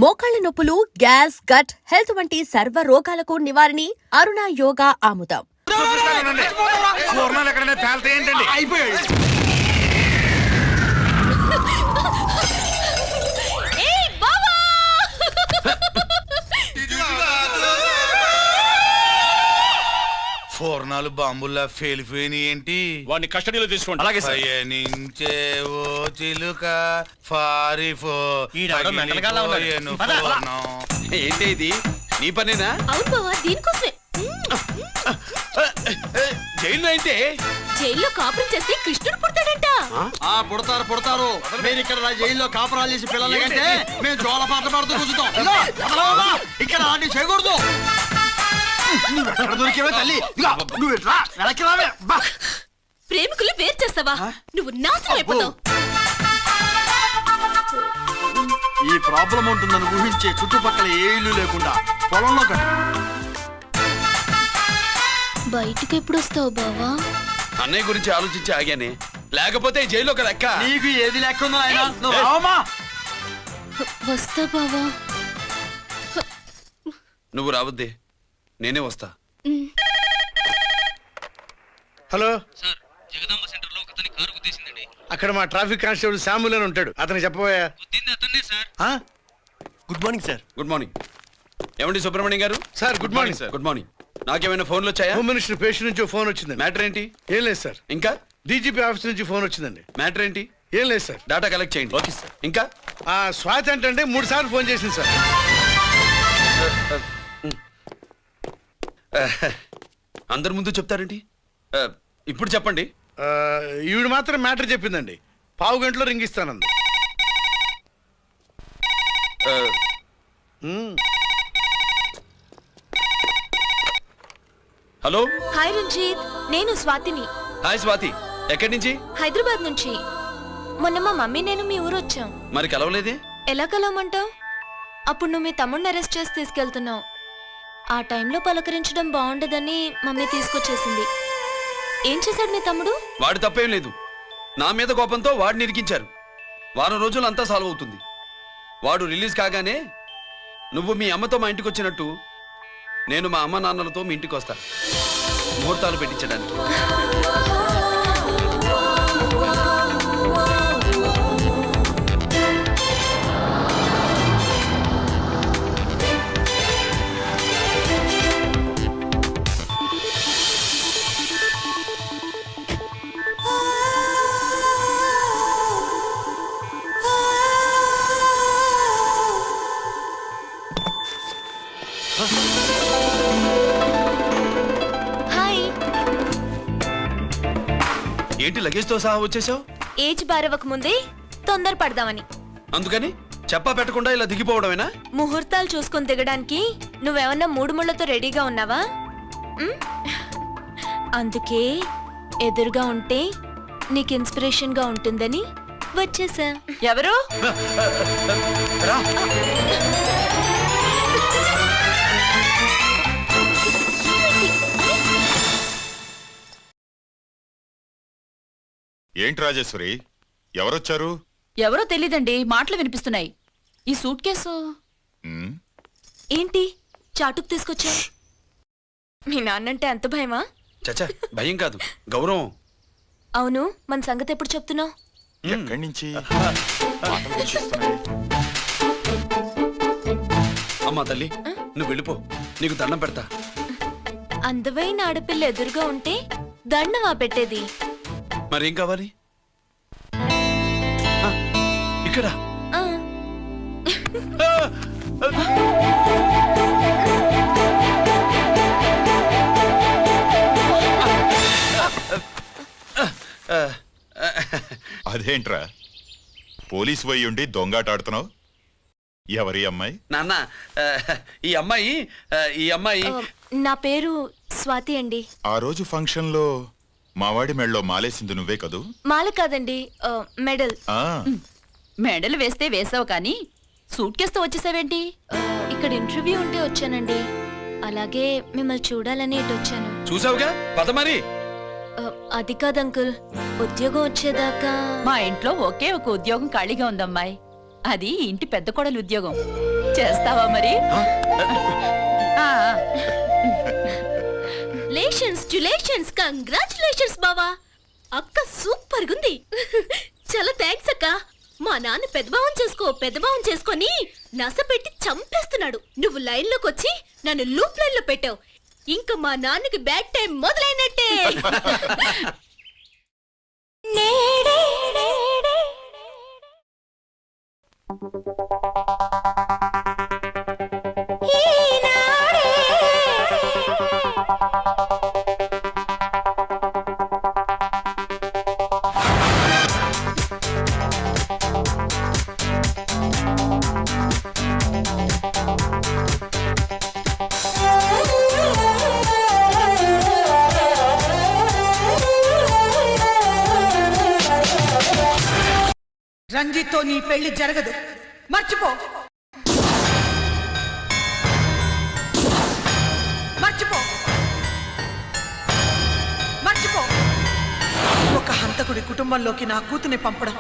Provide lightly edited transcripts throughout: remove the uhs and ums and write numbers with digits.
మోకాళ్ల నొప్పులు, gas, gut health వంటి సర్వ రోగాలకు నివారణి అరుణ యోగా ఆముదం. ఫోర్నాలు బాంబుల్లా ఫేలిపోయినాయి ఏంటి? వాడిని కస్టడీలో తీసుకోండి. అలాగే సార్. పయనించే ఓ చిలుక ఫారిఫో ఏంటి ఇది? నీ పనేనా? అవును బావా, దీనికోసమే. జైల్లో ఏంటి? జైల్లో కాపురం చేస్తే కృష్ణుడు పుడతాడంట. పుడతారు. మీరు ఇక్కడ జైల్లో కాపురాలు చేసి పిల్లలు కంటే మేము జోల పాట పాడుతూ కూర్చుంటాం. ఇక్కడ అలాంటి చేయకూడదు. దొరికేవే తల్లి, ప్రేమికులు వేరు చేస్తావా? నువ్వు నాశనం అయిపోతావు. ఈ ప్రాబ్లం ఉంటుందని ఊహించే చుట్టుపక్కల ఏ ఇల్లు లేకుండా పొలంలో బయటికి ఎప్పుడు వస్తావు బావా? అన్నయ్య గురించి ఆలోచించి ఆగానే, లేకపోతే జైల్లో ఒక లెక్క. నీకు ఏది లెక్క ఉందో ఆయన నువ్వు రావమ్మా. వస్తా బావా. నువ్వు రావద్దే, నేనే వస్తా. హలో సార్, జగదాంబ సెంటర్ లో ఒకతని కారు గుద్దేసిందండి. అక్కడ మా ట్రాఫిక్ కానిస్టేబుల్ శామ్యుల్ అని ఉంటాడు, అతనికి చెప్పబోయా. గుద్దింది అతన్నే sir. Good morning sir. Good morning. ఏమండి సుబ్రహ్మణ్యం గారు? Sir good morning sir. Good morning. నాకేమైనా ఫోన్లు వచ్చాయా? హోమ్ మినిస్టర్ పేషెంట్ నుంచి ఫోన్ వచ్చిందండి. మ్యాటర్ ఏంటి? ఏం లేదు సార్. ఇంకా డీజీపీ ఆఫీస్ నుంచి ఫోన్ వచ్చిందండి. మ్యాటర్ ఏంటి? ఏం లేదు సార్. డేటా కలెక్ట్ చేయండి. Okay sir. ఇంకా స్వాతి అంటే 3 సార్లు ఫోన్ చేసింది సార్. అందరి ముందు చెప్తారేంటి? ఇప్పుడు చెప్పండి. ఈవిడ మాత్రం మ్యాటర్ చెప్పిందండి. పావు గంటలో రింగ్ ఇస్తానంది. హలో. హాయ్ రంజిత్, నేను స్వాతిని. హాయ్ స్వాతి, ఎక్కడి నుంచి? హైదరాబాద్ నుంచి. మొన్న మా మమ్మీ నేను మీ ఊరు వచ్చాం. మరి కలవలేదే? ఎలా కలవమంటావు? అప్పుడు నువ్వు మీ తమ్ముడిని అరెస్ట్ చేసి తీసుకెళ్తున్నావు. ఆ టైంలో పలకరించడం బాగుండదని మమ్మీ తీసుకొచ్చేసింది. ఏం చేశాడు మీ తమ్ముడు? వాడు తప్పేం లేదు. నా మీద కోపంతో వాడిని ఇరికించారు. వారం రోజులు అంతా సాల్వ్ అవుతుంది. వాడు రిలీజ్ కాగానే నువ్వు మీ అమ్మతో మా ఇంటికి వచ్చినట్టు నేను మా అమ్మ నాన్నలతో మీ ఇంటికి వస్తా, ముహూర్తాలు పెట్టించడానికి. ఏంటి లగేజ్తో సహా వచ్చేసావు? ఏజ్ బారవక ముందే తొందర పడదామని. అందుకని చెప్పా పెట్టకుండా ఇలా దిగిపోవడమేనా? ముహూర్తాలు చూసుకొని దిగడానికి నువ్వేమన్నా 3 ముళ్ళతో రెడీగా ఉన్నావా? అందుకే ఎదురుగా ఉంటే నీకు ఇన్స్పిరేషన్ గా ఉంటుందని వచ్చేసా. ఎవరు? ఏంటి రాజేశ్వరి, ఎవరొచ్చారు? ఎవరో తెలీదండి, మాటలు వినిపిస్తున్నాయి. ఈ సూట్ కేసు ఏంటి చాటుకు తీసుకొచ్చా? మీ నాన్నంటే అంత భయమా? చచ్చా, భయం కాదు, గౌరవం. అవును, మన సంగతి ఎప్పుడు చెప్తున్నావు? ఎక్కడి నుంచి? అమ్మా తల్లి, నువ్వు వెళ్ళిపో, నీకు దండం పెడతా. అందమైన ఆడపిల్ల ఎదురుగా ఉంటే దండమా పెట్టేది? మరేం కావాలి? ఇక్కడ అదేంట్రా, పోలీసు పోయి ఉండి దొంగాటాడుతున్నావు? ఎవరి అమ్మాయి? నాన్న, ఈ అమ్మాయి నా పేరు స్వాతి అండి. ఆ రోజు ఫంక్షన్ లో మావాడి మెడలో మాలేసింది నువ్వే కదూ? మాల కాదండి, మెడల్. మెడలు వేస్తే వేసావు కానీ సూట్ కేసుతో వచ్చేసావేంటి? ఇక్కడ ఇంటర్వ్యూ ఉంటే వచ్చానండి. అలాగే మిమ్మల్ని చూడాలని ఇటు వచ్చాను. చూసావుగా, పద మరి. అది కాదు అంకుల్, ఉద్యోగం వచ్చేదాకా. మా ఇంట్లో ఒకే ఒక ఉద్యోగం ఖాళీగా ఉందమ్మాయి. అది ఇంటి పెద్ద కోడలు ఉద్యోగం. చేస్తావా మరి? లేషన్స్ కంగ్రాచులేషన్స్ బావా. అక్క సూపర్ గుంది. చాలా థ్యాంక్స్ అక్క. మా నాన్న పెద్దబావం చేసుకొని నస పెట్టి చంపేస్తున్నాడు. నువ్వు లైన్ లోకి వచ్చి నన్ను లూప్ లైన్ లో పెట్టావు. ఇంకా మా నాన్నకి బ్యాడ్ టైం మొదలైనట్టే. రంజిత్తో నీ పెళ్లి జరగదు, మర్చిపో. మర్చిపో మర్చిపో. ఒక హంతకుడి కుటుంబంలోకి నా కూతుని పంపడం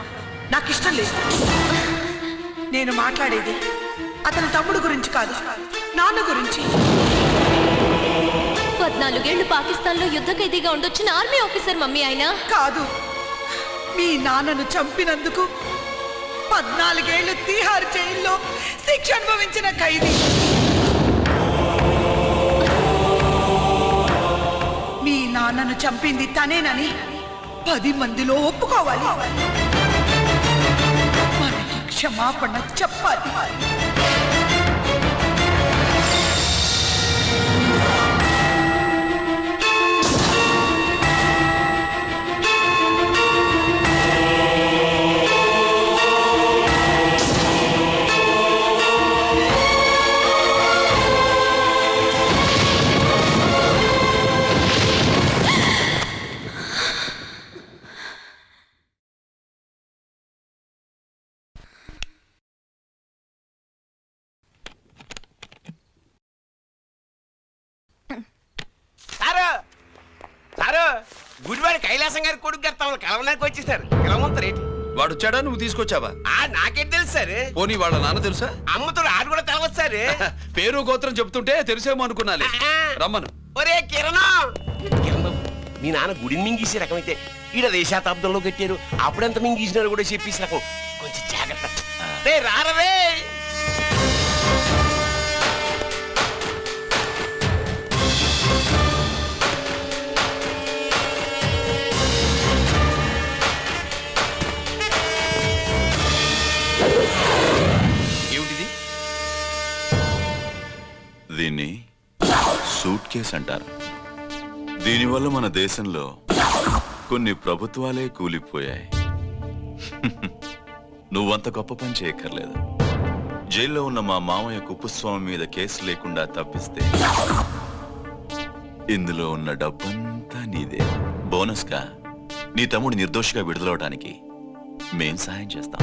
నాకిష్టం లేదు. నేను మాట్లాడేది అతని తమ్ముడు గురించి కాదు, నాన్న గురించి. 14 ఏళ్లు పాకిస్తాన్ లో యుద్ధ ఖైదీగా ఉండొచ్చిన ఆర్మీ ఆఫీసర్ మమ్మీ ఆయన. కాదు, మీ నాన్నను చంపినందుకు 14 ఏళ్లు తీహార్ జైల్లో శిక్ష అనుభవించిన ఖైదీ. మీ నాన్నను చంపింది తనేనని 10 మందిలో ఒప్పుకోవాలి. మనకి క్షమాపణ చెప్పాలి. గుడివాడి కైలాసం గారి కొడుకు గారు తమను కలవడానికి వచ్చేసారు. కలవమంటారేంటి? వాడు వచ్చాడా, నువ్వు తీసుకొచ్చావా? నాకేం తెలుసు సార్. పోనీ వాళ్ళ నాన్న తెలుసా? అమ్మతో ఆడు కూడా తెలవచ్చు సార్. పేరు గోత్రం చెప్తుంటే తెలిసేమో అనుకున్నాలే. రమ్మను. ఒరే కిరణ్ బాబు, మీ నాన్న గుడిని మింగేసే రకమైతే ఈడ దేశాతాబ్దంలో కట్టారు. అప్పుడెంత మింగేసినారు కూడా చెప్పేసి రకం. కొంచెం జాగ్రత్త. రారవే. ఏమిటిది? దీన్ని సూట్ కేస్ అంటారు. దీనివల్ల మన దేశంలో కొన్ని ప్రభుత్వాలే కూలిపోయాయి. నువ్వంత గొప్ప పని చేయక్కర్లేదు. జైల్లో ఉన్న మా మామయ్య కుప్పస్వామి మీద కేసు లేకుండా తప్పిస్తే ఇందులో ఉన్న డబ్బంతా నీదే. బోనస్గా నీ తమ్ముడు నిర్దోషిగా విడుదలవడానికి మేం సాయం చేస్తాం.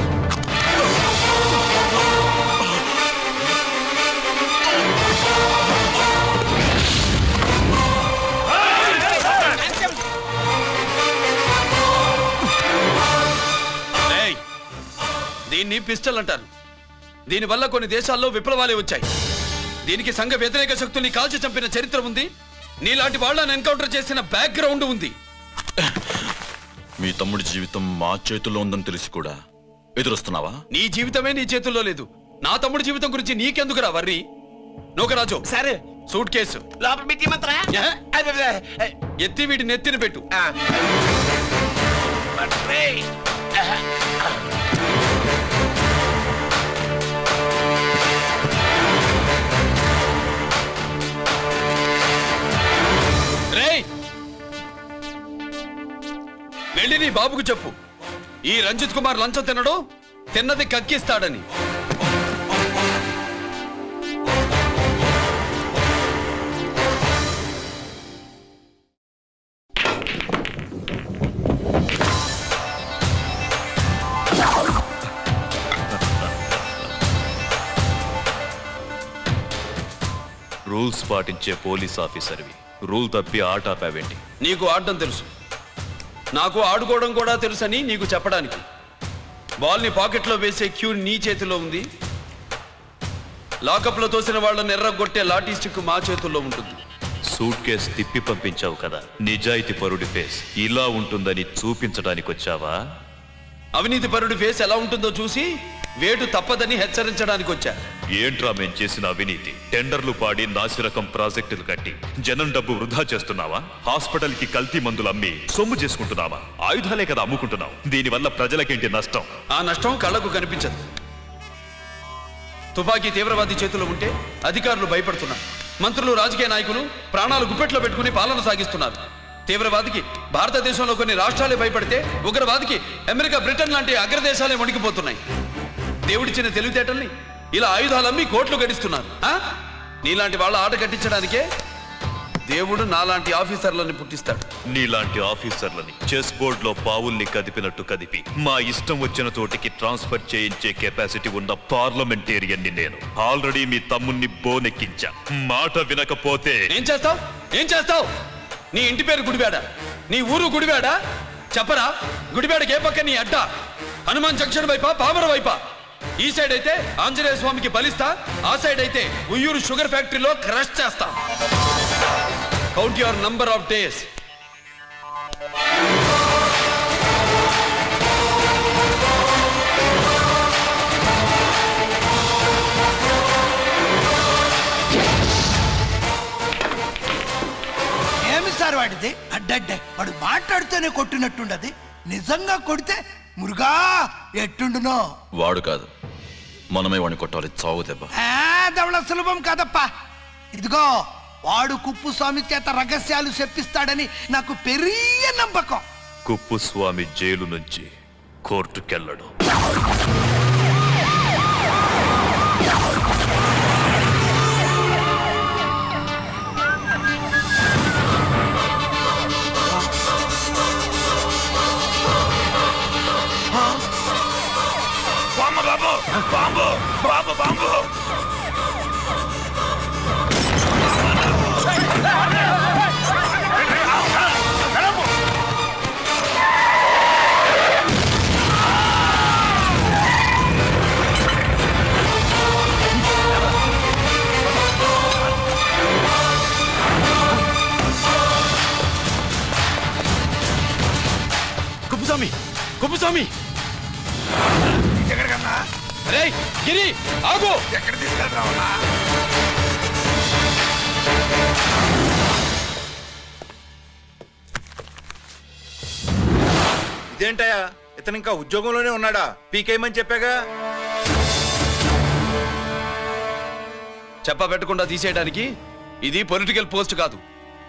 దీన్ని పిస్టల్ అంటారు. దీనివల్ల కొన్ని దేశాల్లో విప్లవాలే వచ్చాయి. దీనికి సంఘ వ్యతిరేక శక్తుల్ని కాల్చి చంపిన చరిత్ర ఉంది. నీలాంటి వాళ్ళని ఎన్కౌంటర్ చేసిన బ్యాక్గ్రౌండ్ ఉంది. మీ తమ్ముడి జీవితం మా చేతుల్లో ఉందని తెలిసి కూడా ఎదురొస్తున్నావా? నీ జీవితమే నీ చేతుల్లో లేదు. నా తమ్ముడి జీవితం గురించి నీకెందుకురా వర్రి? నోకరాజు సరే, సూట్ కేసు లోపల పెట్టి మంత్రా ఎత్తి వీటి నెత్తిన పెట్టు. వెళ్ళి నీ బాబుకు చెప్పు, ఈ రంజిత్ కుమార్ లంచం తినడు, తిన్నది కక్కిస్తాడని. రూల్స్ పాటించే పోలీస్ ఆఫీసర్వి రూల్ తప్పి ఆట ఆపావేంటి? నీకు ఆడడం తెలుసు, నాకు ఆడుకోవడం కూడా తెలుసని నీకు చెప్పడానికి. బాల్ ని పాకెట్ లో వేసే క్యూ నీ చేతిలో ఉంది. లాకప్ లో తోసిన వాళ్ళని ఎర్రగొట్టే లాఠీ స్టిక్ మా చేతుల్లో ఉంటుంది. సూట్ కేస్ తిప్పి పంపించావు కదా, నిజాయితీ పరుడి ఫేస్ ఇలా ఉంటుందని చూపించడానికి వచ్చావా? అవినీతి పరుడి ఫేస్ ఎలా ఉంటుందో చూసి వేటు తప్పదని హెచ్చరించడానికి వచ్చా. ఏంట్రా మేం చేసిన అవినీతి? టెండర్లు పాడి నాసిరకం ప్రాజెక్టులు కట్టి జనం డబ్బు వృధా చేస్తున్నావా? హాస్పిటల్ కి కల్తీ మందులు అమ్మి సొమ్ము చేసుకుంటున్నావా? ఆయుధాలే కదా అమ్ముకుంటున్నావు. దీనివల్ల ప్రజలకేంటి నష్టం? ఆ నష్టం కళ్ళకు కనిపించదు. తుపాకీ తీవ్రవాది చేతిలో ఉంటే అధికారులు భయపడుతున్నారు. మంత్రులు, రాజకీయ నాయకులు ప్రాణాలు గుప్పెట్లో పెట్టుకుని పాలన సాగిస్తున్నారు. తీవ్రవాదికి భారతదేశంలో కొన్ని రాష్ట్రాలే భయపడితే ఉగ్రవాదికి అమెరికా, బ్రిటన్ లాంటి అగ్రదేశాలే వణికిపోతున్నాయి. దేవుడిచ్చిన తెలివితేటల్ని ఇలా ఆయుధాలమ్మి కోట్లు గడిస్తున్నారు. నీలాంటి వాళ్ళ ఆట కట్టించడానికే దేవుడు నాలాంటి ఆఫీసర్లని పుట్టిస్తాడు. నీలాంటి ఆఫీసర్లని చెస్ బోర్డ్ లో పావుల్ని కదిపినట్టు కదిపి మా ఇష్టం వచ్చిన చోటికి ట్రాన్స్ఫర్ చేయించే కెపాసిటీ ఉన్న పార్లమెంటేరియన్ ని నేను. ఆల్రెడీ మీ తమ్ముణ్ణి బోనెక్కించా. మాట వినకపోతే ఏం చేస్తావు? ఏం చేస్తావు? నీ ఇంటి పేరు గుడివాడ, నీ ఊరు గుడివాడ. చెప్పరా, గుడివాడకి ఏ పక్క నీ అడ్డ? హనుమాన్ జంక్షన్ వైపా, పామర వైపా? ఈ సైడ్ అయితే ఆంజనేయ స్వామికి బలిస్తా, ఆ సైడ్ అయితే ఉయ్యూరు షుగర్ ఫ్యాక్టరీలో క్రష్ చేస్తా. Count your number of days. ఏమి సార్ వాడిది? అడ్డడ్డే వాడు మాట్లాడుతూనే కొట్టినట్టుండది. నిజంగా కొడితే మురుగా ఎట్టుండునో. వాడు కాదు, మనమే వాడిని కొట్టాలి. చావు దెబ్బ. దవళ సులభం కాదప్పా. ఇదిగో వాడు కుప్పుస్వామి చేత రహస్యాలు చెప్పిస్తాడని నాకు పెరియ నమ్మకం. కుప్పుస్వామి జైలు నుంచి కోర్టుకెళ్ళడు. Bomb bomb bomb. Kuppuswamy, Kuppuswamy! ఎక్కడికన్నా? అరే గిరి, ఆగు! ఎక్కడ తీసుకెళ్తావన్నా? ఇదేంటయ్యా, ఇతను ఇంకా ఉద్యోగంలోనే ఉన్నాడా? పీకేయమని చెప్పాగా. చెప్ప పెట్టకుండా తీసేయడానికి ఇది పొలిటికల్ పోస్ట్ కాదు,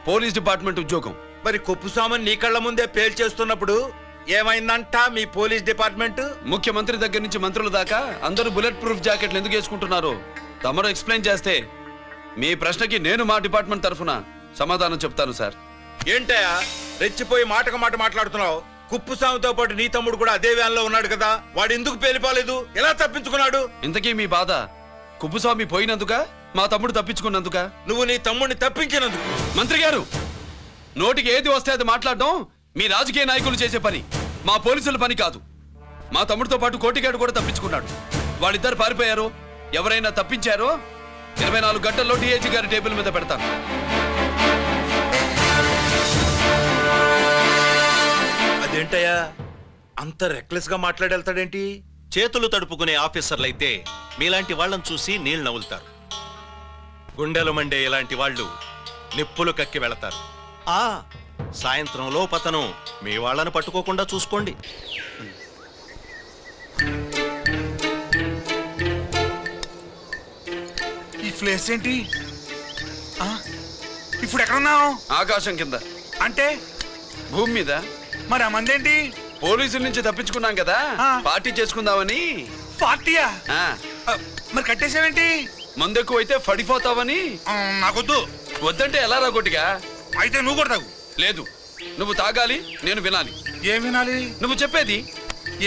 పోలీస్ డిపార్ట్మెంట్ ఉద్యోగం. మరి కుప్పుస్వామిని నీ కళ్ళ ముందే పేల్చేస్తున్నప్పుడు ఏమైందంట మీ పోలీస్ డిపార్ట్మెంట్? ముఖ్యమంత్రి దగ్గర నుంచి మంత్రుల దాకా అందరూ బుల్లెట్ ప్రూఫ్ జాకెట్లు ఎందుకు వేసుకుంటున్నారు తమరు ఎక్స్ప్లెయిన్ చేస్తే మీ ప్రశ్నకి నేను మా డిపార్ట్మెంట్ తరఫున సమాధానం చెప్తాను సార్. ఏంటయ్యా రెచ్చిపోయి మాటకు మాట మాట్లాడుతున్నావు? కుప్పుస్వామితో పాటు నీ తమ్ముడు కూడా అదే వ్యాన్ లో ఉన్నాడు కదా, వాడు ఎందుకు పేలిపోలేదు? ఎలా తప్పించుకున్నాడు? ఇంతకీ మీ బాధ కుప్పుస్వామి పోయినందుక, మా తమ్ముడు తప్పించుకున్నందుక? నువ్వు నీ తమ్ముడిని తప్పించినందుకు. మంత్రి గారు, నోటికి ఏది వస్తే అది మాట్లాడడం మీ రాజకీయ నాయకులు చేసే పని, మా పోలీసుల పని కాదు. మా తమ్ముడితో పాటు కోటిగాడు కూడా తప్పించుకున్నాడు. వాళ్ళిద్దరు పారిపోయారు. ఎవరైనా తప్పించారో 24 గంటల్లో డిఐజీ గారి టేబుల్ మీద పెడతాను. అదేంటయ్యా అంత రెక్లెస్ గా మాట్లాడేళ్తాడేంటి? చేతులు తడుపుకునే ఆఫీసర్లైతే మీలాంటి వాళ్ళని చూసి నీళ్ళు నవ్వులుతారు. గుండెలు మండే ఇలాంటి వాళ్ళు నిప్పులు కక్కి వెళతారు. సాయంత్రం లోపతను మీ వాళ్ళని పట్టుకోకుండా చూసుకోండి. ఈ ప్లేస్ ఏంటి? ఇప్పుడు ఎక్కడున్నావు? ఆకాశం కింద. అంటే భూమి మీద. మరి ఆ మందేంటి? పోలీసుల నుంచి తప్పించుకున్నాం కదా, పార్టీ చేసుకుందామని. పార్టీయా? మరి కట్టేసావేంటి? మందెక్కువైతే పడిపోతావని. నాకొద్దు. వద్దంటే ఎలా రాగొట్టిగా? అయితే నువ్వు కూడా తాగు. లేదు, నువ్వు తాగాలి, నేను వినాలి. ఏం వినాలి? నువ్వు చెప్పేది.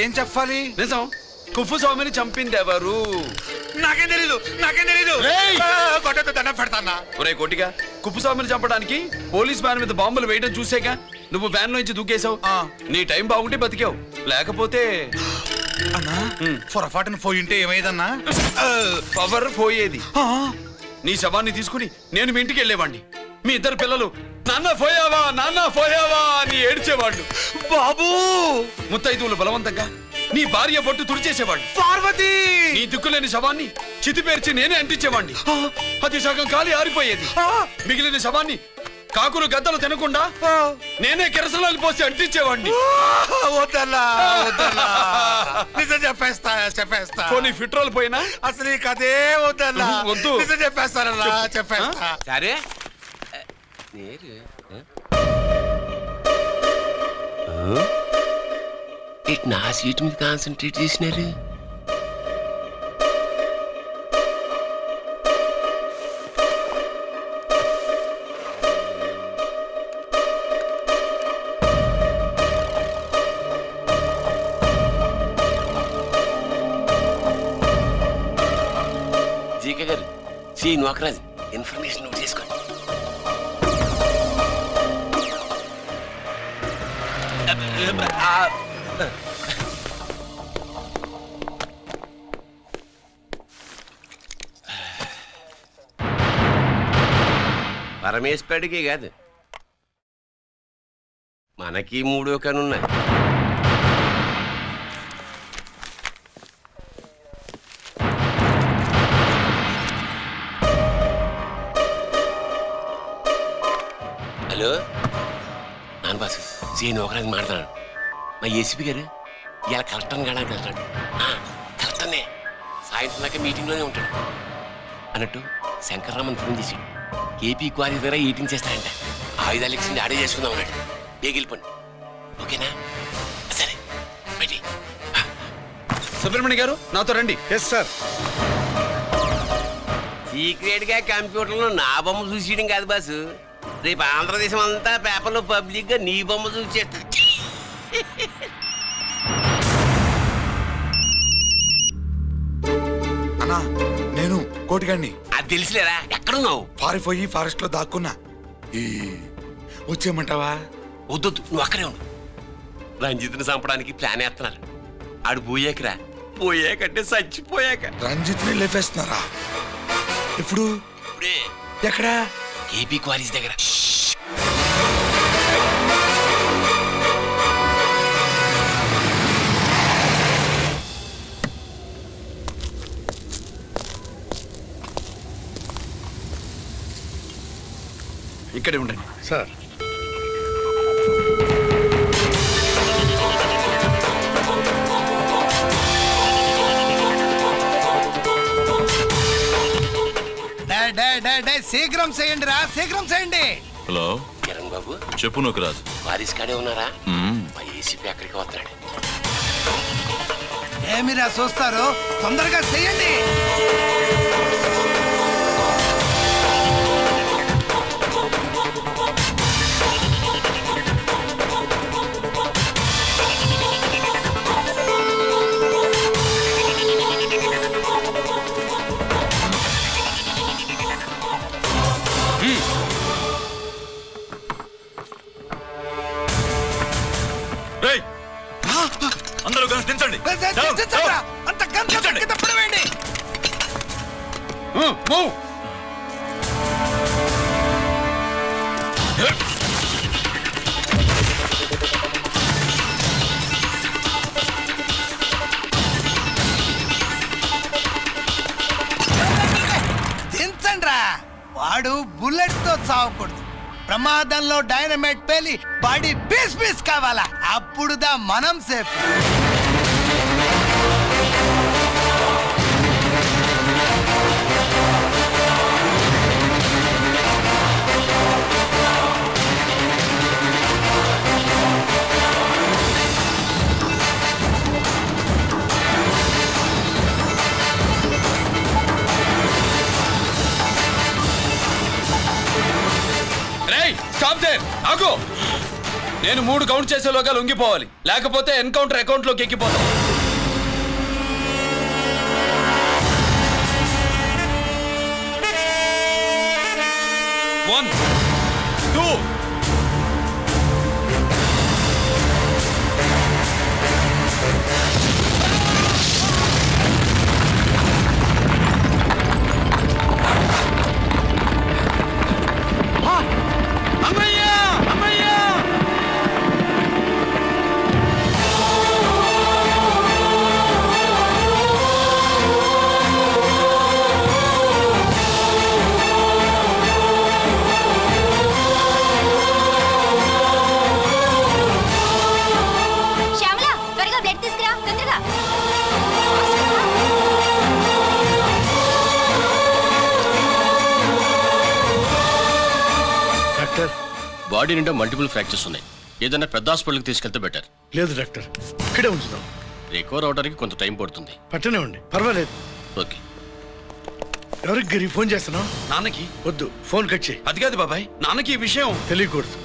ఏం చెప్పాలి? నిజం. కుప్పుస్వామిని చంపింది ఎవరు? నాకేం తెలీదు, నాకేం తెలీదు. దండం పెడతానా? ఒరే కోటిగా, కుప్పుస్వామిని చంపడానికి పోలీస్ వ్యాన్ మీద బాంబులు వేయడం చూసేగా నువ్వు వ్యాన్ నుంచి దూకేశావు. నీ టైం బాగుంటే బతికావు, లేకపోతే అన్నా పొరపాటున పోయింటే ఏమైందన్నా? పవర్ పోయేది. నీ శవాన్ని తీసుకుని నేను మీ ఇంటికి వెళ్ళేవాడిని. మీ ఇద్దరు పిల్లలు నాన్న పోయావా నాన్న పోయావా అని ఏడ్చేవాళ్ళు. బాబు ముత్తైదువులు బలవంతంగా నీ భార్య బొట్టు తుడిచేసేవాళ్ళు. పార్వతి నీ దిక్కులేని శవాన్ని చితిపేర్చి నేనే అంటించేవాడిని. అది సగం కాలి ఆరిపోయేది. మిగిలిన శవాన్ని కాకులు గద్దలు తినకుండా నేనే కిరసనాలు పోసి అంటించేవాడిని. నిజం చెప్పేస్తా పోనీ ఫిట్రోల్ పోయినా అసలు ఈ కథే వద్దన్నా. వద్దు. నిజం చెప్పేస్తానన్నా, చెప్పేస్తా. సరే నా సీట్ మీద కాన్సన్ట్రేట్ చేసినారు. జీకే గారు సి నోకరాజ్ ఇన్ఫర్మేషన్ నోట్ చేసుకోండి. పరమేశ్వరుడికి కాదు మనకి 3 కనున్నాయి. హలో నాన్న బాసు సీఎన్ ఒకరాజు మాట్లాడుతున్నాడు. మా ఏసీపీ గారు ఇలా కలెక్టర్ని కాడానికి వెళ్తాడు. కలెక్టర్నే సాయంత్రం దాకా మీటింగ్లోనే ఉంటాడు అన్నట్టు శంకర్రామన్ ఫోన్ చేశాడు. ఏపీ క్వారీ ద్వారా ఈటింగ్ చేస్తాడంట. ఆయుధాలు ఎక్సింది ఆడే చేసుకుందాం అన్నాడు. బేగిలిపోండి ఓకేనా? సరే బయటి. సుబ్రహ్మణ్య గారు నాతో రండి. Yes sir. సీక్రెట్ గా కంప్యూటర్లో నా బొమ్మ చూసేయడం కాదు బాసు, రేపు ఆంధ్రదేశం అంతా పేపర్లో పబ్లిక్ గా నీ బొమ్మ చూసేస్తుంది. అన్నా నేను కోటిగాడిని. అది తెలిసిలేరా? ఎక్కడున్నావు? పారిపోయి ఫారెస్ట్ లో దాక్కున్నా. వచ్చేయమంటావా? వద్దు నువ్వు అక్కడే ఉండు. రంజిత్ని చంపడానికి ప్లాన్ వేస్తున్నారు. ఆడు పోయాకరా, పోయాకంటే చచ్చిపోయాక. రంజిత్ని లేపేస్తున్నారా? ఇప్పుడు ఇప్పుడే ఎక్కడా? ఏపీ క్వారీస్ దగ్గర. ఇక్కడే ఉండండి సార్. శీఘ్రం చేయండి రా, శీఘ్రం చేయండి. హలో కిరణ్ బాబు చెప్పు నోకరాజు. వారిస్ కాడే ఉన్నారా? మా ఏసీపీ అక్కడికి వస్తున్నాడు. ఏమిరా చూస్తారు, తొందరగా చేయండి. అందరూ కలిసి దించండి. అంత గంట పడవేయండి. దించండి రా. వాడు బుల్లెట్ తో చావకూడదు. ప్రమాదంలో డైనమైట్ పేలి బాడీ పీస్ పీస్ కావాలా, అప్పుడుదా మనం సేఫ్. ఆగు. నేను 3 కౌంట్ చేసేలోగా లొంగిపోవాలి, లేకపోతే ఎన్కౌంటర్ అకౌంట్ లోకి ఎక్కిపోతాం. 1 2 3 బాడీ నిండా మల్టిపుల్ ఫ్రాక్చర్స్ ఉన్నాయి. ఏదైనా పెద్ద హాస్పిటల్కి తీసుకెళ్తే బెటర్. లేదు డాక్టర్, ఇక్కడే ఉంచుదాం. రికవర్ అవడానికి కొంత టైం పడుతుంది. పట్టనే ఉండి, పర్వాలేదు. ఓకే. ఎవరికి గిరి ఫోన్ చేస్తున్నావు? నాన్నకి. వద్దు, ఫోన్ కట్ చేయి. అది కాదు బాబాయ్, నాన్నకి ఈ విషయం తెలియకూడదు.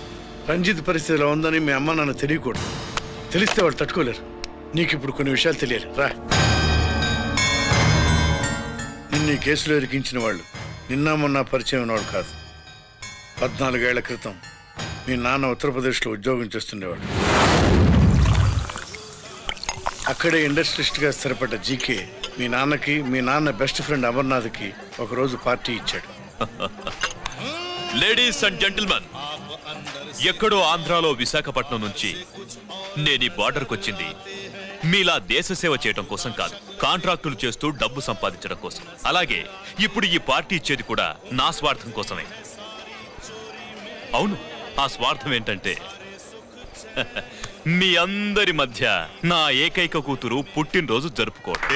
రంజిత్ పరిస్థితి ఇలా ఉందని మీ అమ్మ నాన్న తెలియకూడదు. తెలిస్తే వాళ్ళు తట్టుకోలేరు. నీకు ఇప్పుడు కొన్ని విషయాలు తెలియాలి. రా. నిన్ను ఈ కేసులో ఇరికించిన వాళ్ళు నిన్న మొన్న పరిచయం ఉన్నవాడు కాదు. 14 ఏళ్ల క్రితం మీ నాన్న ఉత్తరప్రదేశ్లో ఉద్యోగం చేస్తుండేవాడు. అక్కడే ఇండస్ట్రియలిస్ట్గా స్థిరపడ్డ జీకే మీ నాన్నకి, మీ నాన్న బెస్ట్ ఫ్రెండ్ అమర్నాథ్కి ఒకరోజు పార్టీ ఇచ్చాడు. లేడీస్ అండ్ జెంటిల్మెన్, ఎక్కడో ఆంధ్రాలో విశాఖపట్నం నుంచి నేను ఈ బార్డర్కి వచ్చింది మీలా దేశ సేవ చేయడం కోసం కాదు, కాంట్రాక్టులు చేస్తూ డబ్బు సంపాదించడం కోసం. అలాగే ఇప్పుడు ఈ పార్టీ ఇచ్చేది కూడా నా స్వార్థం కోసమే. అవును, ఆ స్వార్థం ఏంటంటే మీ అందరి మధ్య నా ఏకైక కూతురు పుట్టినరోజు జరుపుకోవడం.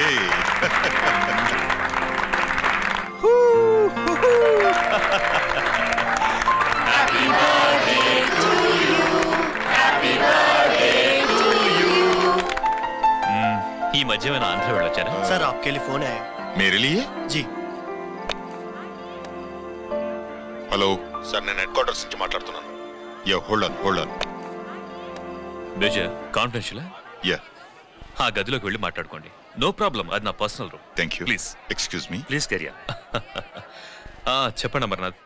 ఈ మధ్య ఏమైనా ఆంధ్ర వెళ్ళొచ్చారా? सर आपके लिए फोन आया। मेरे लिए? जी హలో సార్, నేను హెడ్ క్వార్టర్స్ నుంచి మాట్లాడుతున్నాను. Yeah, hold on. Major, confidential? Yeah. ఆ గదిలోకి వెళ్ళి మాట్లాడుకోండి. నో ప్రాబ్లం, అది నా personal room. Thank you. Please excuse me. Please కెరియా. చెప్పండి అమర్నాథ్.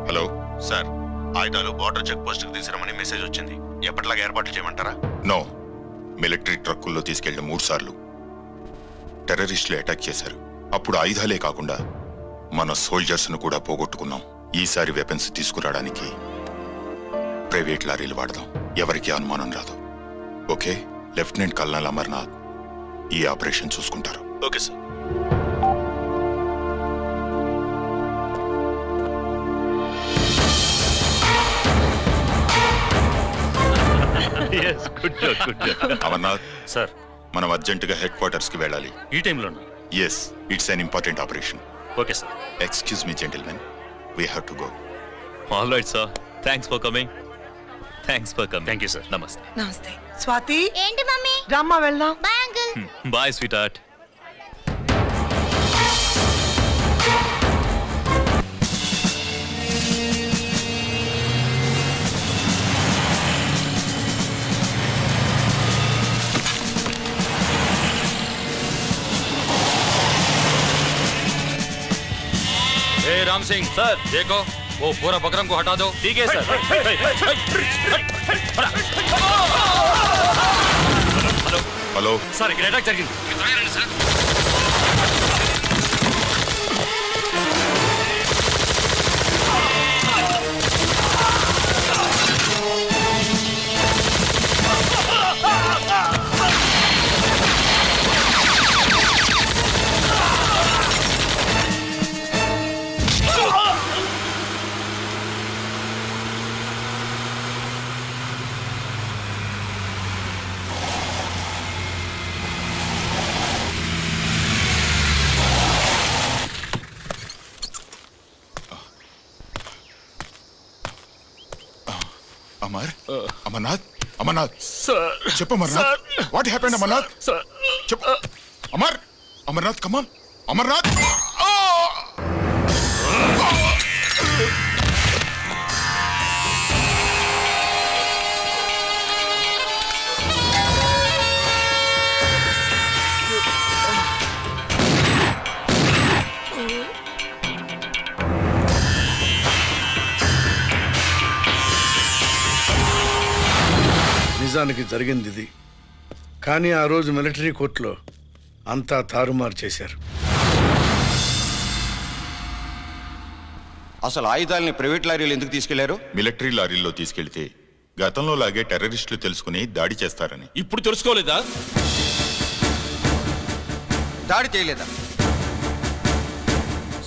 హలో సార్, ఆయుధాలు బార్డర్ చెక్ పోస్ట్ కి తీసుకురమని మెసేజ్ వచ్చింది. ఎప్పటిలాగా ఏర్పాట్లు చేయమంటారా? నో. మిలిటరీ ట్రక్కుల్లో తీసుకెళ్లిన 3 సార్లు టెర్రరిస్టులు అటాక్ చేశారు. అప్పుడు ఆయుధాలే కాకుండా మన సోల్జర్స్ ను కూడా పోగొట్టుకున్నాం. ఈసారి వెపన్స్ తీసుకురావడానికి ప్రైవేట్ లారీలు వాడదాం. ఎవరికి అనుమానం రాదు. ఓకే? లెఫ్టినెంట్ కల్నల్ అమర్నాథ్ ఈ ఆపరేషన్ చూసుకుంటారు. Okay sir. అమర్నాథ్ సార్, మనం అర్జెంటుగా హెడ్ క్వార్టర్స్ కి వెళ్ళాలి. ఈ టైంలో? Yes, it's an important operation. Okay sir. Excuse me gentlemen, we have to go. All right sir, thanks for coming. Thank you sir. నమస్తే. నమస్తే. స్వాతి, ఏంటి మమ్మీ? రామ్మా వెళ్దాం. Bye uncle. Bye sweetheart. Ram Singh sir, देखो वो पूरा बकरम को हटा दो. ठीक है सर. హలో సార్, ఇక్కడ అటాక్ జరిగింది. అమర్నాథ్ చెప్పు. Amarnath, what happened? అమర్నాథ్ చెప్పు. అమర్నాథ్ కమాన్. అమర్నాథ్. నిజానికి జరిగింది ఇది. కానీ ఆ రోజు మిలిటరీ కోర్టులో అంతా తారుమారు చేశారు. అసలు ఆయుధాలని ప్రైవేట్ లారీలు ఎందుకు తీసుకెళ్లారు? మిలిటరీ లారీల్లో తీసుకెళ్తే గతంలో లాగే టెర్రరిస్టులు తెలుసుకుని దాడి చేస్తారని. ఇప్పుడు తెలుసుకోలేదా? దాడి చేయలేదా?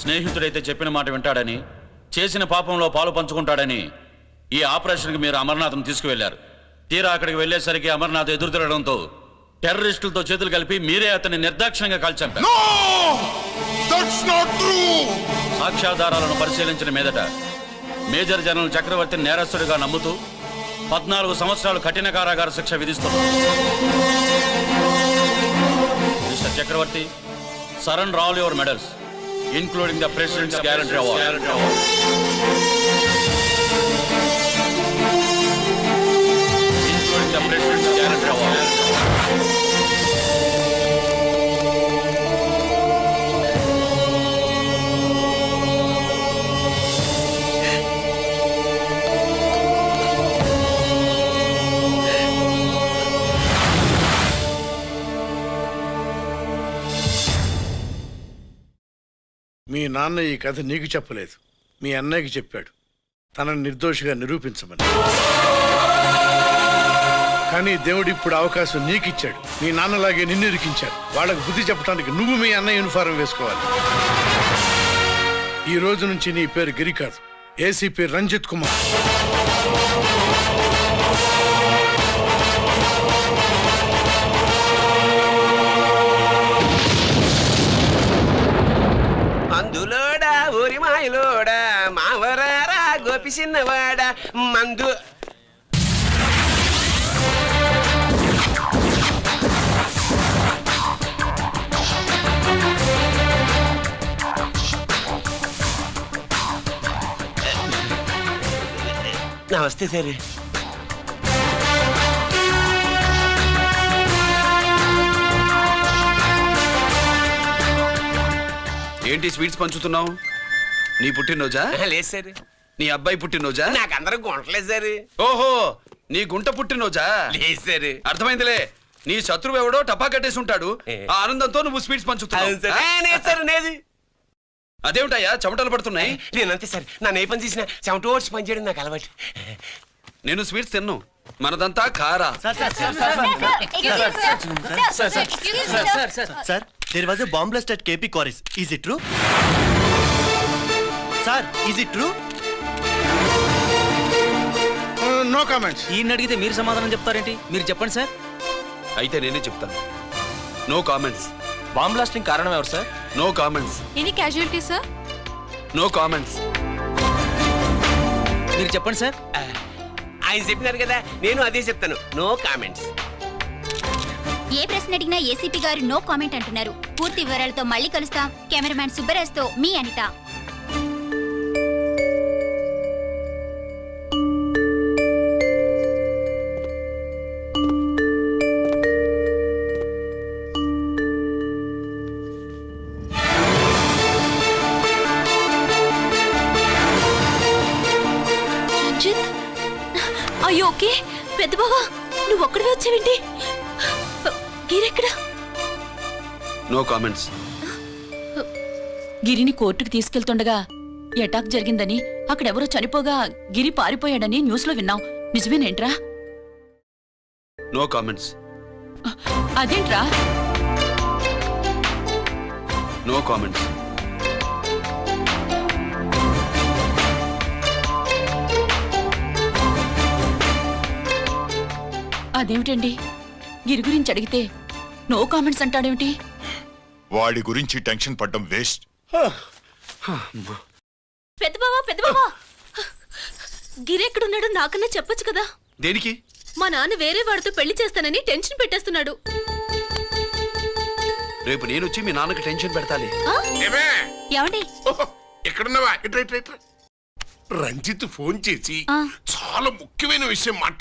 స్నేహితుడైతే చెప్పిన మాట వింటాడని, చేసిన పాపంలో పాలు పంచుకుంటాడని ఈ ఆపరేషన్కి మీరు అమర్నాథ్ను తీసుకువెళ్లారు. తీరా అక్కడికి వెళ్లేసరికి అమర్నాథ్ ఎదురు తిరగడంతో టెర్రరిస్టులతో చేతులు కలిపి మీరే అతన్ని నిర్దాక్షిణ్యంగా కాల్చంపారు. సాక్ష్యాధారాలను పరిశీలించిన మీదట మేజర్ జనరల్ చక్రవర్తిని నేరస్తుడిగా నమ్ముతూ 14 సంవత్సరాలు కఠిన కారాగార శిక్ష విధిస్తున్నారు. Mr Chakravarthi, surrender all your medals including the president's guarantee award. Including the President's Guarantee Award. మీ నాన్న ఈ కథ నీకు చెప్పలేదు, మీ అన్నయ్యకి చెప్పాడు, తనని నిర్దోషిగా నిరూపించమని. కానీ దేవుడు ఇప్పుడు అవకాశం నీకిచ్చాడు. మీ నాన్నలాగే నిన్ను ఇరికించాడు. వాళ్ళకు బుద్ధి చెప్పడానికి నువ్వు మీ అన్నయ్య యూనిఫారం వేసుకోవాలి. ఈ రోజు నుంచి నీ పేరు గిరి కాదు, ఏసీపీ రంజిత్ కుమార్. మందులోడా ఊరి మాయలోడా మావరారా గోపి చిన్నవాడా మందు. నమస్తే సార్. ఏంటి స్వీట్స్ పంచుతున్నావు? నీ పుట్టినరోజా? లేదు సార్. నీ అబ్బాయి పుట్టినరోజా? నాకు అందరూ గుంటలేదు సార్. ఓహో, నీ గుంట పుట్టినరోజా? లేదు సార్. అర్థమైందిలే. నీ శత్రువు ఎవడో టపా కట్టేసి ఉంటాడు. ఆ ఆనందంతో నువ్వు స్వీట్స్ పంచుతున్నావు. అదేమిటయ్యా చెమటలు పడుతున్నాయి? నేనంతే సార్. నన్ను ఏ పని చేసినా చెమట ఓడ్చి పని చేయడం నాకు అలవాటు. నేను స్వీట్స్ తిన్ను, మనదంతా కారా. Sir, there was a bomb blast at KP Quarries. Is it true? Sir, is it true? No comments. ఈయన అడిగితే మీరు సమాధానం చెప్తారేంటి? మీరు చెప్పండి సార్. అయితే నేనే చెప్తాను. No comments. బాంబ్ బ్లాస్టింగ్ కారణం ఎవరు sir? No comments. Any casualty sir? No comments. మీరు చెప్పండి సార్. ఆయన చెప్పినారు కదా, నేను అదే చెప్తాను. No comments. ఏ ప్రశ్న అడిగినా ఏసీపీ గారు నో కామెంట్ అంటున్నారు. పూర్తి వివరాలతో మళ్ళీ కలుస్తాం. కెమెరామ్యాన్ సుబ్బరాజ్తో మీ అనిత. రంజిత్, అయ్యో ఓకే. పెద్ద బావా, నువ్వు ఒక్కడివే వచ్చావేంటి? గిరెక్కడా? No comments. గిరిని కోర్టుకు తీసుకెళ్తుండగా అటాక్ జరిగిందని, అక్కడెవరో చనిపోగా గిరి పారిపోయాడని న్యూస్ లో విన్నాం. నిజమేనేంట్రా? No comments. అదేంట్రా? No comments. అదేమిటండి, గిరి గురించి అడిగితే నో కామెంట్స్ అంటాడేమిటి? వాడి గురించి టెన్షన్ పడ్డం వేస్ట్. పెద్ద బావా, గిరి ఎక్కడున్నాడో నాకన్నా చెప్పొచ్చు కదా. దేనికి? మా నాన్న వేరే వాడితో పెళ్లి చేస్తానని టెన్షన్ పెట్టేస్తున్నాడు. రేపు నేను వచ్చి మీ నాన్నకి టెన్షన్ పెడతాలి. ఏమండి? ఎక్కడున్నావా? రంజిత్ ఫోన్ చేసి చాలా ముఖ్యమైన విషయం మాట్లాడు.